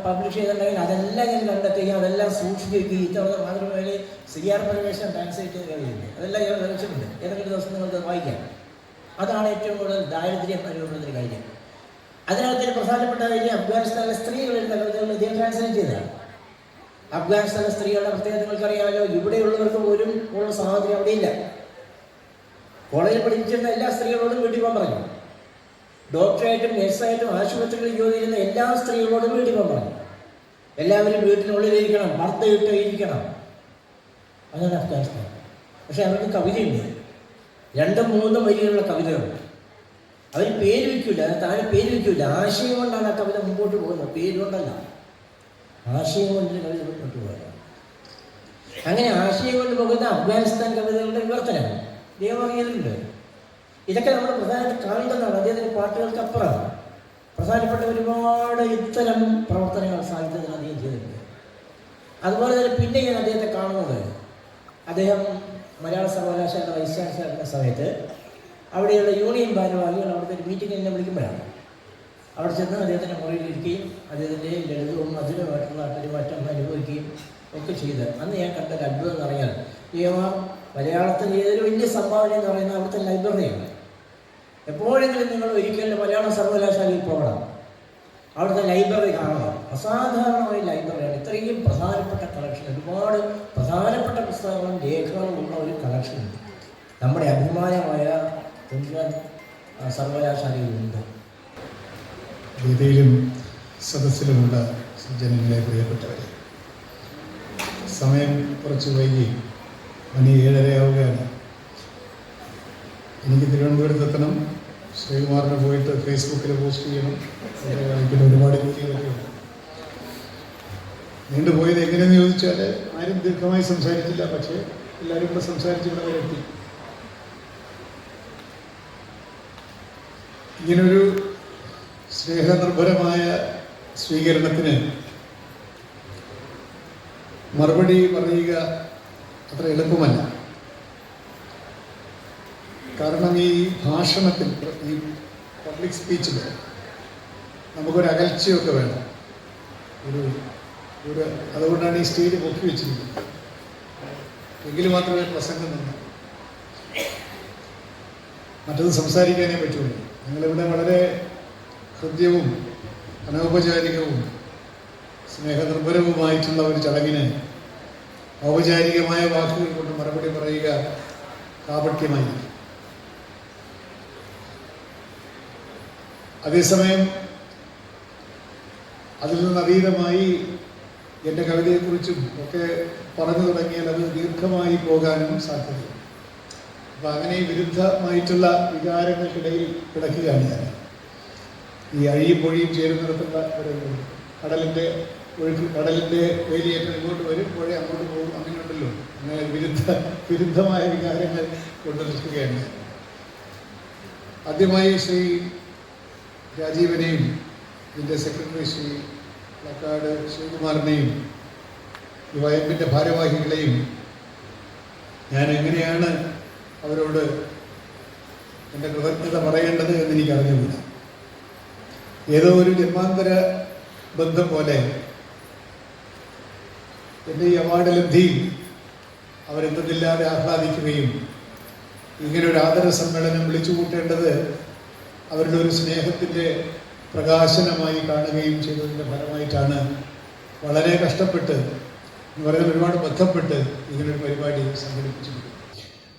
പബ്ലിഷ് ചെയ്തിട്ടുണ്ടെങ്കിൽ അതെല്ലാം ഞാൻ കണ്ടെത്തുകയും അതെല്ലാം സൂക്ഷിച്ച് വയ്ക്കുകയും ഇത്തവണ മാതൃഭൂമിയിൽ CR പരമേശ്വരൻ ട്രാൻസ്ലേറ്റ് ചെയ്ത് കഴിയുന്നത് അതെല്ലാം ഞാൻ വിളിച്ചിട്ടുണ്ട്. ഏതെങ്കിലും ദിവസം നിങ്ങൾക്ക് വായിക്കാം. അതാണ് ഏറ്റവും കൂടുതൽ ദാരിദ്ര്യം അനുഭവപ്പെടുന്നൊരു കാര്യം. അതിനകത്തൊരു പ്രധാനപ്പെട്ട കാര്യം അഫ്ഗാനിസ്ഥാനിലെ സ്ത്രീകളുടെ കവിതകൾ ഇദ്ദേഹം ട്രാൻസ്ലേറ്റ് ചെയ്തതാണ്. അഫ്ഗാനിസ്ഥാനിലെ സ്ത്രീകളുടെ പ്രത്യേകത നിങ്ങൾക്കറിയാമല്ലോ. ഇവിടെയുള്ളവർക്ക് പോലും ഉള്ള സ്വാതന്ത്ര്യം അവിടെയില്ല. കോളേജിൽ പഠിച്ചിരുന്ന എല്ലാ സ്ത്രീകളോടും വീട്ടിൽ പോകാൻ പറഞ്ഞു. ഡോക്ടറായിട്ടും നഴ്സായിട്ടും ആശുപത്രികളിൽ ജോലി ചെയ്യുന്ന എല്ലാ സ്ത്രീകളോടും വീട്ടിൽ പോകാൻ പറഞ്ഞു. എല്ലാവരും വീട്ടിനുള്ളിലിരിക്കണം, വാർത്തയിട്ട് ഇരിക്കണം. അതാണ് അഫ്ഗാനിസ്ഥാൻ. പക്ഷെ അവർക്ക് കവിതയുണ്ട്, 2-3 വരികളുള്ള കവിതകൾ. അവർ പേര് വയ്ക്കില്ല, താഴെ പേര് വയ്ക്കില്ല. ആശയം കൊണ്ടാണ് ആ കവിത മുമ്പോട്ട് പോകുന്നത്, പേരുകൊണ്ടല്ല. ആശയം കൊണ്ട് കവിത മുമ്പോട്ട് പോകുക. അങ്ങനെ ആശയം കൊണ്ട് പോകുന്ന അഫ്ഗാനിസ്ഥാൻ കവിതകളുടെ വിവർത്തനമാണ് ദൈവമാകിയതുണ്ട്. ഇതൊക്കെ നമ്മൾ പ്രധാനമായിട്ട് കാണേണ്ടതാണ്. അദ്ദേഹത്തിൻ്റെ പാട്ടുകൾക്കപ്പുറമാണ് പ്രധാനപ്പെട്ട ഒരുപാട് ഇത്തരം പ്രവർത്തനങ്ങൾ സാഹിത്യത്തിൽ അദ്ദേഹം ചെയ്തിട്ടുണ്ട്. അതുപോലെ തന്നെ പിന്നെ ഞാൻ അദ്ദേഹത്തെ കാണുന്നത്, അദ്ദേഹം മലയാള സർവകലാശാല വൈസ് ചാൻസലറുടെ സമയത്ത് അവിടെയുള്ള യൂണിയൻ ഭാരവാഹികൾ അവിടുത്തെ ഒരു മീറ്റിംഗ് എന്നെ വിളിക്കുമ്പോഴാണ്. അവിടെ ചെന്ന് അദ്ദേഹത്തിൻ്റെ മുറിയിലിരിക്കുകയും അദ്ദേഹത്തിൻ്റെ ലളിതവും മധുരമായിട്ടുള്ള പെരുമാറ്റം അനുഭവിക്കുകയും ഒക്കെ ചെയ്ത് അന്ന് ഞാൻ കണ്ടൊരു അത്ഭുതം എന്ന് പറഞ്ഞാൽ മലയാളത്തിൽ ഏതൊരു വലിയ സംഭാവന എന്ന് പറയുന്നത് അവിടുത്തെ ലൈബ്രറിയാണ്. എപ്പോഴെങ്കിലും നിങ്ങൾ ഒരിക്കലും മലയാള സർവകലാശാലയിൽ പോകണം, അവിടുത്തെ ലൈബ്രറി കാണണം. അസാധാരണമായ ലൈബ്രറിയാണ്. ഇത്രയും പ്രധാനപ്പെട്ട കളക്ഷൻ, ഒരുപാട് പ്രധാനപ്പെട്ട പുസ്തകങ്ങളും രേഖകളും ഉള്ള ഒരു കളക്ഷൻ നമ്മുടെ അഭിമാനമായ തുഞ്ചൻ സർവകലാശാലയിലുണ്ട്. വേദിയിലും സദസ്സിലുമുള്ള ജനങ്ങളെ, പ്രിയപ്പെട്ടവരെ, സമയം കുറച്ച് വൈകി, മണി 7:30 എനിക്ക് തിരുവനന്തപുരത്തെത്തണം. ശ്രീകുമാറിന് പോയിട്ട് ഫേസ്ബുക്കിൽ പോസ്റ്റ് ചെയ്യണം. പിന്നെ ഒരുപാട് രീതികളൊക്കെ ഉണ്ട്. നീണ്ടുപോയത് എങ്ങനെയെന്ന് ചോദിച്ചാൽ ആരും ദീർഘമായി സംസാരിച്ചില്ല. പക്ഷേ എല്ലാവരും കൂടെ സംസാരിച്ച് ഇവിടെ വരെ എത്തി. ഇങ്ങനൊരു സ്നേഹനിർഭരമായ സ്വീകരണത്തിന് മറുപടി പറയുക അത്ര എളുപ്പമല്ല. കാരണം ഈ ഭാഷണത്തിൽ, ഈ പബ്ലിക് സ്പീച്ചിൽ നമുക്കൊരു അകൽച്ചയൊക്കെ വേണം. അതുകൊണ്ടാണ് ഈ സ്റ്റേജ് പൊക്കി വെച്ചിരിക്കുന്നത്. എങ്കിൽ മാത്രമേ പ്രസംഗം നിന്ന് മറ്റത് സംസാരിക്കാനേ പറ്റുള്ളൂ. ഞങ്ങളിവിടെ വളരെ ഹൃദ്യവും അനൗപചാരികവും സ്നേഹനിർഭരവുമായിട്ടുള്ള ഒരു ചടങ്ങിന് ഔപചാരികമായ വാക്കുകൾ കൊണ്ട് മറുപടി പറയുക കാപട്യമായി. അതേസമയം അതിൽ നിന്നതീതമായി എൻ്റെ കവിതയെക്കുറിച്ചും ഒക്കെ പറഞ്ഞു തുടങ്ങിയാൽ അത് ദീർഘമായി പോകാനും സാധ്യതയുണ്ട്. അപ്പം അങ്ങനെ വിരുദ്ധമായിട്ടുള്ള വികാരങ്ങൾക്കിടയിൽ കിടക്കുകയാണ് ഞാൻ. ഈ അഴിയും പൊഴിയും ചേരുന്നിടത്തുള്ള ഒരു കടലിൻ്റെ ഒഴുക്ക്, കടലിൻ്റെ വേലിയേറ്റം ഇങ്ങോട്ട് വരും, പുഴ അങ്ങോട്ട് പോകും, അങ്ങനെയുണ്ടല്ലോ. അങ്ങനെ വിരുദ്ധമായ വികാരങ്ങൾ കൊണ്ടു നിൽക്കുകയാണ്. ആദ്യമായി ശ്രീ രാജീവനെയും ഇതിൻ്റെ സെക്രട്ടറി ശ്രീ പ്ലക്കാർഡ് ശ്രീകുമാറിനെയും ഈ വയമ്പിൻ്റെ ഭാരവാഹികളെയും ഞാൻ എങ്ങനെയാണ് അവരോട് എൻ്റെ കൃതജ്ഞത പറയേണ്ടത് എന്ന് എനിക്ക് അറിഞ്ഞുകൂടാ. ഏതോ ഒരു ജന്മാന്തര ബന്ധം പോലെ എൻ്റെ ഈ അവാർഡ് ലബ്ധിയിൽ അവരെന്തെന്നില്ലാതെ ആഹ്ലാദിക്കുകയും ഇങ്ങനെ ഒരു ആദര സമ്മേളനം വിളിച്ചു കൂട്ടേണ്ടത് അവരുടെ ഒരു സ്നേഹത്തിൻ്റെ പ്രകാശനമായി കാണുകയും ചെയ്തതിൻ്റെ ഫലമായിട്ടാണ് വളരെ കഷ്ടപ്പെട്ട് എന്ന് പറയുന്നത് ഒരുപാട് ബന്ധപ്പെട്ട് ഇങ്ങനൊരു പരിപാടി സംഘടിപ്പിച്ചിട്ടുണ്ട്.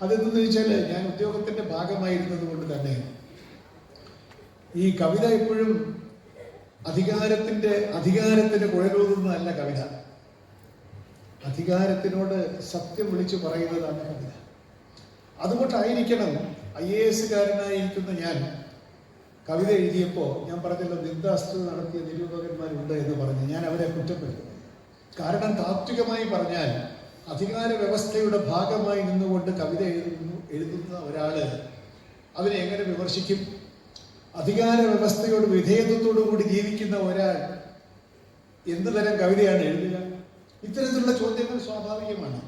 അതെന്തെന്ന് വെച്ചാൽ ഞാൻ ഉദ്യോഗത്തിൻ്റെ ഭാഗമായിരുന്നത് കൊണ്ട് തന്നെ ഈ കവിത എപ്പോഴും അധികാരത്തിന് കുഴലൂതുന്നതല്ല കവിത. അധികാരത്തിനോട് സത്യം വിളിച്ചു പറയുന്നതാണ് കവിത. അതുകൊണ്ടായിരിക്കണം IAS-കാരനായിരിക്കുന്ന ഞാൻ കവിത എഴുതിയപ്പോൾ ഞാൻ പറഞ്ഞല്ലോ, നിന്ദാസ്തു നടത്തിയ നിരൂപകന്മാരുണ്ട് എന്ന് പറഞ്ഞ് ഞാൻ അവരെ കുറ്റപ്പെടുത്തുന്നു. കാരണം താത്വികമായി പറഞ്ഞാൽ അധികാര വ്യവസ്ഥയുടെ ഭാഗമായി നിന്നുകൊണ്ട് കവിത എഴുതുന്ന ഒരാള് അതിനെ എങ്ങനെ വിമർശിക്കും? അധികാര വ്യവസ്ഥയോട് വിധേയത്വത്തോടു കൂടി ജീവിക്കുന്ന ഒരാൾ എന്ത് തരം കവിതയാണ് എഴുതുക? ഇത്തരത്തിലുള്ള ചോദ്യങ്ങൾ സ്വാഭാവികമാണ്.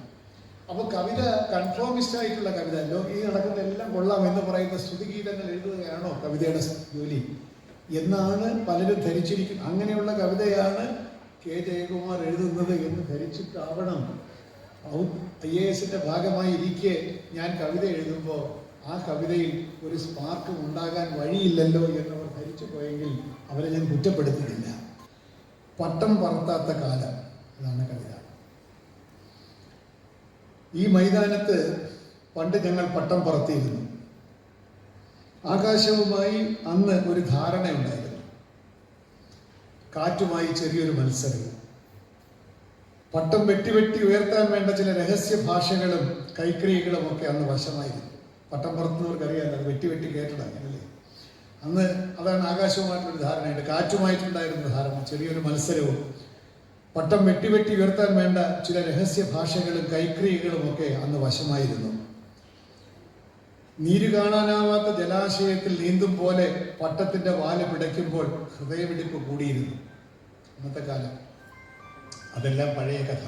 അപ്പോൾ കവിത കൺഫോമിസ്റ്റ് ആയിട്ടുള്ള കവിത, ഈ നടക്കുന്ന എല്ലാം കൊള്ളാം എന്ന് പറയുന്ന സ്തുതിഗീതങ്ങൾ എഴുതുകയാണോ കവിതയുടെ ജോലി എന്നാണ് പലരും ധരിച്ചിരിക്കുന്നത്. അങ്ങനെയുള്ള കവിതയാണ് കെ ജയകുമാർ എഴുതുന്നത് എന്ന് ധരിച്ചിട്ടാവണം IAS-ന്റെ ഭാഗമായി ഇരിക്കെ ഞാൻ കവിത എഴുതുമ്പോൾ ആ കവിതയിൽ ഒരു സ്പാർക്കും ഉണ്ടാകാൻ വഴിയില്ലല്ലോ എന്നവർ ധരിച്ചു പോയെങ്കിൽ അവരെ ഞാൻ കുറ്റപ്പെടുത്തുന്നില്ല. പട്ടം പറത്താത്ത കാലം, അതാണ് കവിത. ഈ മൈതാനത്ത് പണ്ട് ഞങ്ങൾ പട്ടം പറത്തിയിരുന്നു. ആകാശവുമായി അന്ന് ഒരു ധാരണയുണ്ടായിരുന്നു. കാറ്റുമായി ചെറിയൊരു മത്സരം. പട്ടം വെട്ടി ഉയർത്താൻ വേണ്ട ചില രഹസ്യ ഭാഷകളും കൈക്രിയകളും ഒക്കെ അന്ന് വശമായിരുന്നു. പട്ടം പറത്തുന്നവർക്കറിയാമല്ലോ, അത് വെട്ടി കേട്ടതാണ് അല്ലേ. അന്ന് അതാണ് ആകാശവുമായിട്ടൊരു ധാരണയുണ്ട്. കാറ്റുമായിട്ടുണ്ടായിരുന്ന ധാരണ, ചെറിയൊരു മത്സരവും പട്ടം വെട്ടി ഉയർത്താൻ വേണ്ട ചില രഹസ്യ ഭാഷകളും കൈക്രിയകളും ഒക്കെ അന്ന് വശമായിരുന്നു. നീര് കാണാനാവാത്ത ജലാശയത്തിൽ നീന്തും പോലെ പട്ടത്തിന്റെ വാല് പിടയ്ക്കുമ്പോൾ ഹൃദയമിടിപ്പ് കൂടിയിരുന്നു. അന്നത്തെ കാലം. അതെല്ലാം പഴയ കഥ.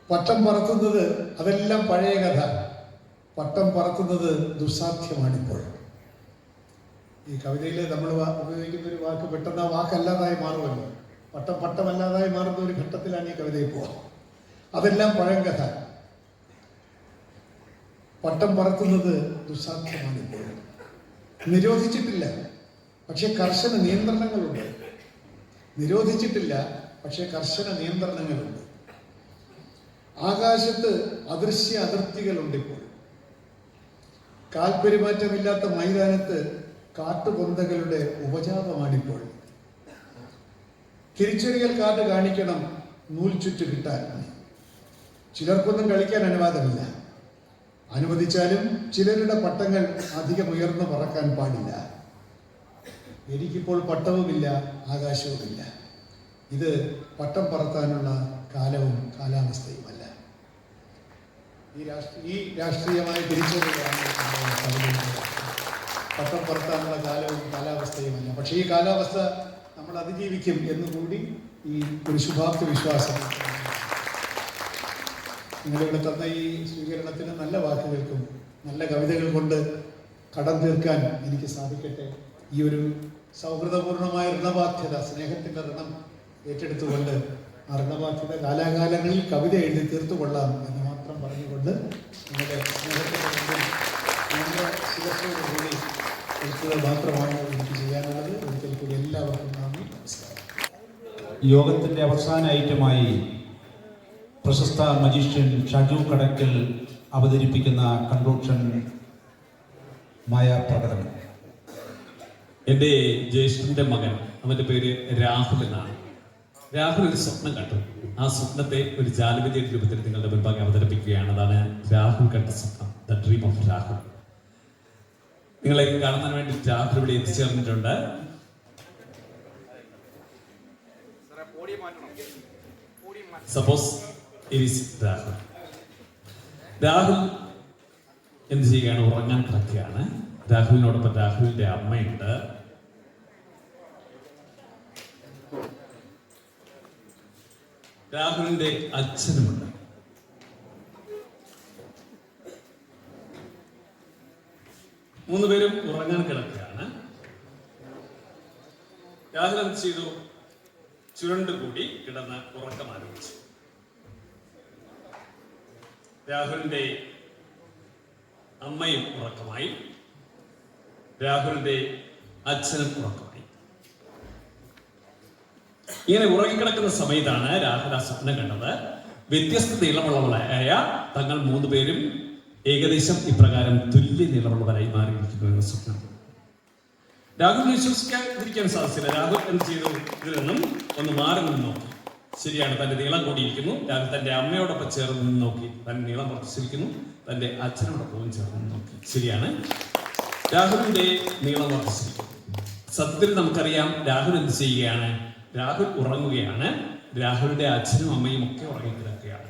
പട്ടം പറത്തുന്നത് അതെല്ലാം പഴയ കഥ. പട്ടം പറത്തുന്നത് ദുസ്സാധ്യമാണിപ്പോൾ. ഈ കവിതയിൽ നമ്മൾ ഉപയോഗിക്കുന്ന ഒരു വാക്ക് പെട്ടെന്ന് ആ വാക്കല്ലാതായി മാറുമല്ലോ. പട്ടമല്ലാതായി മാറുന്ന ഒരു ഘട്ടത്തിലാണ് ഈ കവിതയിൽ പോവാം. അതെല്ലാം പഴങ്കഥ. പട്ടം പറത്തുന്നത് ദുസ്സാധ്യമാണിപ്പോൾ. നിരോധിച്ചിട്ടില്ല, പക്ഷെ കർശന നിയന്ത്രണങ്ങളുണ്ട്. നിരോധിച്ചിട്ടില്ല, പക്ഷെ കർശന നിയന്ത്രണങ്ങളുണ്ട്. ആകാശത്ത് അദൃശ്യ അതിർത്തികളുണ്ട്. ഇപ്പോൾ കാൽപെരുമാറ്റമില്ലാത്ത മൈതാനത്ത് കാട്ടുപൊന്തകളുടെ ഉപജാപമാണിപ്പോൾ. തിരിച്ചറിയൽ കാർഡ് കാണിക്കണം നൂൽ ചുറ്റ് കിട്ടാൻ. ചിലർക്കൊന്നും കളിക്കാൻ അനുവാദമില്ല. അനുവദിച്ചാലും ചിലരുടെ പട്ടങ്ങൾ അധികം ഉയർന്നു പറക്കാൻ പാടില്ല. എനിക്കിപ്പോൾ പട്ടവുമില്ല, ആകാശവുമില്ല. ഇത് പട്ടം പറത്താനുള്ള കാലവും കാലാവസ്ഥയുമല്ല. ഈ രാഷ്ട്രീയമായ തിരിച്ചറിയാണ് പട്ടം പറത്താനുള്ള കാലവും കാലാവസ്ഥയുമല്ല. പക്ഷേ ഈ കാലാവസ്ഥ നമ്മൾ അതിജീവിക്കും എന്നുകൂടി ഈ ഒരു ശുഭാപ്തി വിശ്വാസം. നിങ്ങളിവിടെ തന്ന ഈ സ്വീകരണത്തിന് നല്ല വാക്കുകൾക്കും നല്ല കവിതകൾ കൊണ്ട് കടം തീർക്കാൻ എനിക്ക് സാധിക്കട്ടെ. ഈ ഒരു സൗഹൃദപൂർണമായ ഋണബാധ്യത, സ്നേഹത്തിൻ്റെ ഋണം ഏറ്റെടുത്തുകൊണ്ട് ആ ഋണബാധ്യത കാലാകാലങ്ങളിൽ കവിത എഴുതി തീർത്തുകൊള്ളാം എന്ന് മാത്രം പറഞ്ഞുകൊണ്ട് നിങ്ങളുടെ സ്നേഹത്തിൻ്റെ മുമ്പിൽ നമ്മുടെ ശിരസ്സോടുകൂടി എഴുത്തുകൾ മാത്രമാണ് എനിക്ക് ചെയ്യാനുള്ളത്. ഒരിക്കൽ കൂടി എല്ലാവർക്കും നന്ദി, നമസ്കാരം. യോഗത്തിൻ്റെ അവസാന ഐറ്റമായി പ്രശസ്ത മജീഷ്യൻ ഷാജു കടക്കൽ അവതരിപ്പിക്കുന്ന കൺക്ലൂഷൻ മായാപ്രകടനം. എൻ്റെ ജ്യേഷ്ഠൻ്റെ മകൻ, അവൻ്റെ പേര് രാഹുൽ എന്നാണ്. രാഹുൽ ഒരു സ്വപ്നം കണ്ടു. ആ സ്വപ്നത്തെ ഒരു ജാലവിദ്യയുടെ രൂപത്തിൽ നിങ്ങളുടെ മുൻപാകെ അവതരിപ്പിക്കുകയാണ്. അതാണ് രാഹുൽ കണ്ട സ്വപ്നം, ദ ഡ്രീം ഓഫ് രാഹുൽ. നിങ്ങളെ കാണുന്നതിന് വേണ്ടി രാഹുൽ ഇവിടെ എത്തിച്ചേർന്നിട്ടുണ്ട്. സപ്പോസ് രാഹുൽ രാഹുൽ എന്ത് ചെയ്യുകയാണ്? ഉറങ്ങാൻ കിടക്കുകയാണ്. രാഹുലിനോടൊപ്പം രാഹുലിന്റെ അമ്മയുണ്ട്. രാഹുലിന്റെ അച്ഛനുമുണ്ട്. മൂന്നുപേരും ഉറങ്ങാൻ കിടക്കുകയാണ്. രാഹുൽ എന്ത് ചെയ്തു? ചുരുണ്ടുകൂടി കിടന്ന് ഉറക്കം ആരംഭിച്ചു. രാഹുലിന്റെ അമ്മയും ഉറക്കമായി, രാഹുലിന്റെ അച്ഛനും ഉറക്കമായി. ഇങ്ങനെ ഉറങ്ങിക്കിടക്കുന്ന സമയത്താണ് രാഹുൽ ആ സ്വപ്നം കണ്ടത്. വ്യത്യസ്ത നീളമുള്ളവരായ തങ്ങൾ മൂന്നുപേരും ഏകദേശം ഇപ്രകാരം തുല്യ നീളമുള്ളവരായി മാറിയിരിക്കുന്നു എന്ന സ്വപ്നം. രാഹുൽ വിശ്വസിക്കാതിരിക്കാൻ സാധിച്ചില്ല. രാഹുൽ എന്ത് ചെയ്തു? ഇതിൽ നിന്നും ഒന്ന് മാറി നിന്ന് നോക്കി. ശരിയാണ്, തന്റെ നീളം കൂടിയിരിക്കുന്നു. രാഹുൽ തന്റെ അമ്മയോടൊപ്പം ചേർന്ന് നിന്ന് നോക്കി. തന്റെ നീളം വർദ്ധിച്ചിരിക്കുന്നു. തന്റെ അച്ഛനോടൊപ്പം ചേർന്ന് നോക്കി. ശരിയാണ്, രാഹുലിന്റെ നീളം വർദ്ധിച്ചിരിക്കുന്നു. സത്യത്തിൽ നമുക്കറിയാം രാഹുൽ എന്ത് ചെയ്യുകയാണ്? രാഹുൽ ഉറങ്ങുകയാണ്. രാഹുലിന്റെ അച്ഛനും അമ്മയും ഒക്കെ ഉറങ്ങിക്കിടക്കുകയാണ്.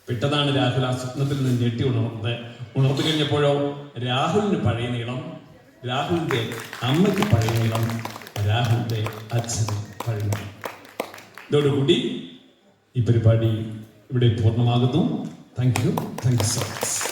പെട്ടെന്നാണ് രാഹുൽ ആ സ്വപ്നത്തിൽ നിന്ന് ഞെട്ടി ഉണർന്നത്. ഉണർന്നു കഴിഞ്ഞപ്പോഴോ രാഹുലിന് പഴയ നീളം, രാഹുലിന്റെ അമ്മയ്ക്ക് പഴയ നീളം, രാഹുലിന്റെ അച്ഛന് പഴയ നീളം. ഇതോടുകൂടി ഈ പരിപാടി ഇവിടെ പൂർണ്ണമാകുന്നു. Thank you so much.